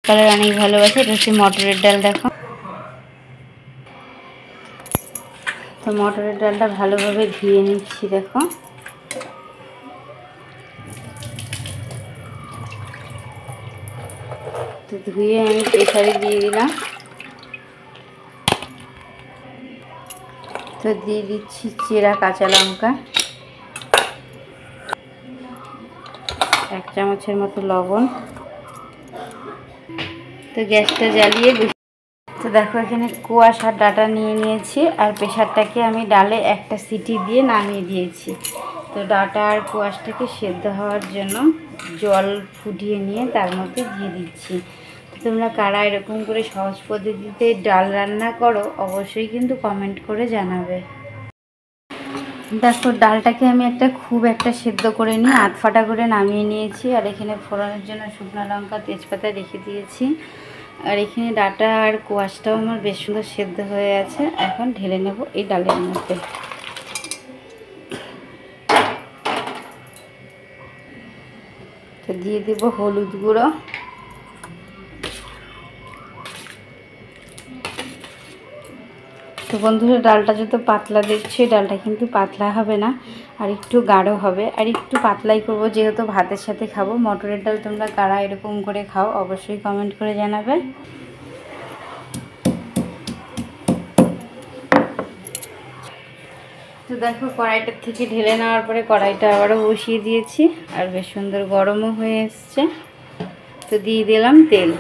Colour অনেক ভালোবাসে। এটা হচ্ছে মটরের ডাল। দেখো তো মটরের ডালটা ভালোভাবে ধুয়ে নিচ্ছি। দেখো তো ধুয়ে আমি প্রেসারে দিয়ে দিলাম। তো দিয়ে দিচ্ছি চেরা কাঁচা লঙ্কা, 1 চামচের মতো লবণ। তো গ্যাসটা জ্বালিয়ে তো দেখো এখানে কোয়াশ আর ডাটা নিয়ে নিয়েছি, আর প্রেসারটাকে আমি ডালে একটা সিটি দিয়ে নামিয়ে দিয়েছি। তো ডাটা আর কোয়াশটাকে সেদ্ধ হওয়ার জন্য জল ফুটিয়ে নিয়ে তার মধ্যে দিয়ে দিচ্ছি। তো তোমরা কারা এরকম করে সহজ পদ্ধতিতে ডাল রান্না করো অবশ্যই কিন্তু কমেন্ট করে জানাবে। দেখো ডালটাকে আমি খুব একটা সেদ্ধ করে নিয়ে আধ ফাটা করে নামিয়ে নিয়েছি। আর এখানে ফোড়নের জন্য শুকনো লঙ্কা তেজপাতা রেখে দিয়েছি। আর এখানে ডাটা আর কোয়াশটাও আমার বেশ সুন্দর সেদ্ধ হয়ে আছে। এখন ঢেলে নেব এই ডালের মধ্যে। তো দিয়ে দেব হলুদ গুঁড়ো, তো বন্ধুরা ডালটা যত পাতলা দেখছি ডালটা কিন্তু পাতলা হবে না, আর একটু গাঢ় হবে, আর একটু পাতলাই করব যেহেতু ভাতের সাথে খাবো। মটরের ডাল তোমরা কারা এরকম করে খাও অবশ্যই কমেন্ট করে জানাবে। তো দেখো কড়াইটার থেকে ঢেলে নেওয়ার পরে কড়াইটা আবারও বসিয়ে দিয়েছি, আর বেশ সুন্দর গরমও হয়ে এসছে। তো দিয়ে দিলাম তেল,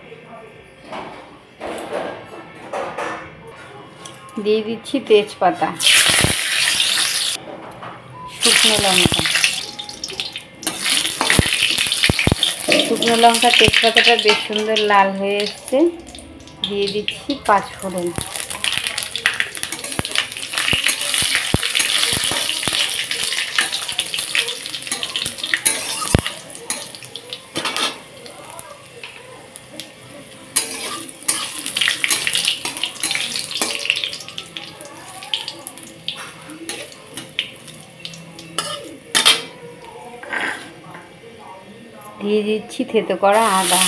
দিয়ে দিচ্ছি তেজপাতা, শুকনো লঙ্কা। শুকনো লঙ্কা তেজপাতাটা বেশ সুন্দর লাল হয়ে এসছে। দিয়ে দিচ্ছি 5 ফোড়ন। দিয়ে দিচ্ছি থেতো করা আদা।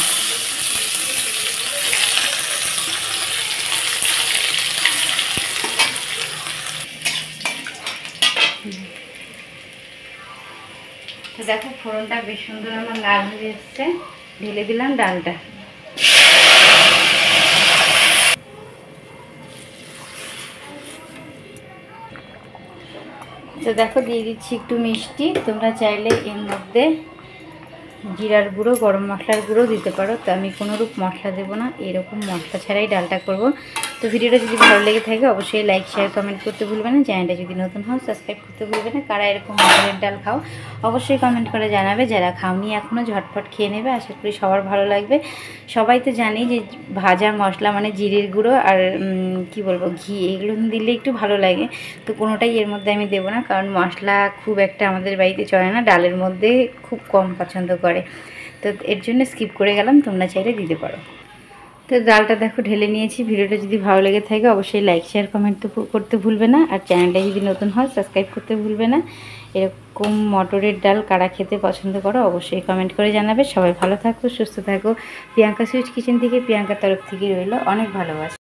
তো দেখো ফোড়নটা বেশ সুন্দর আমার লাল হয়ে এসছে। ঢেলে দিলাম ডালটা। তো দেখো দিয়ে দিচ্ছি একটু মিষ্টি। তোমরা চাইলে এর মধ্যে জিরার গুঁড়ো গরম মশলার গুঁড়ো দিতে পারো। তো আমি কোনোরূপ মশলা দেবো না, এরকম মশলা ছাড়াই ডালটা করব। তো ভিডিওটা যদি ভালো লেগে থাকে অবশ্যই লাইক শেয়ার কমেন্ট করতে ভুলবে না। চ্যানেলটা যদি নতুন হও সাবস্ক্রাইব করতে ভুলবে না। কারা এরকম মটরের ডাল খাও অবশ্যই কমেন্ট করে জানাবে। যারা খাওনি এখনও ঝটপট খেয়ে নেবে, আশা করি সবার ভালো লাগবে। সবাই তো জানি যে ভাজা মশলা মানে জিরের গুঁড়ো আর কি বলবো ঘি, এগুলো দিলে একটু ভালো লাগে। তো কোনোটাই এর মধ্যে আমি দেবো না, কারণ মশলা খুব একটা আমাদের বাড়িতে চলে না, ডালের মধ্যে খুব কম পছন্দ করে। তো এর জন্য স্কিপ করে গেলাম, তোমরা চাইলে দিতে পারো। তো ডালটা দেখো ঢেলে নিয়েছি। ভিডিওটা যদি ভালো লেগে থাকে অবশ্যই লাইক শেয়ার কমেন্ট করতে ভুলবে না। আর চ্যানেলটা যদি নতুন হয় সাবস্ক্রাইব করতে ভুলবে না। এরকম মটরের ডাল কারা খেতে পছন্দ করো অবশ্যই কমেন্ট করে জানাবে। সবাই ভালো থাকো, সুস্থ থাকো। প্রিয়াঙ্কা সুইট কিচেন থেকে, প্রিয়াঙ্কার তরফ থেকে রইল অনেক ভালোবাসা।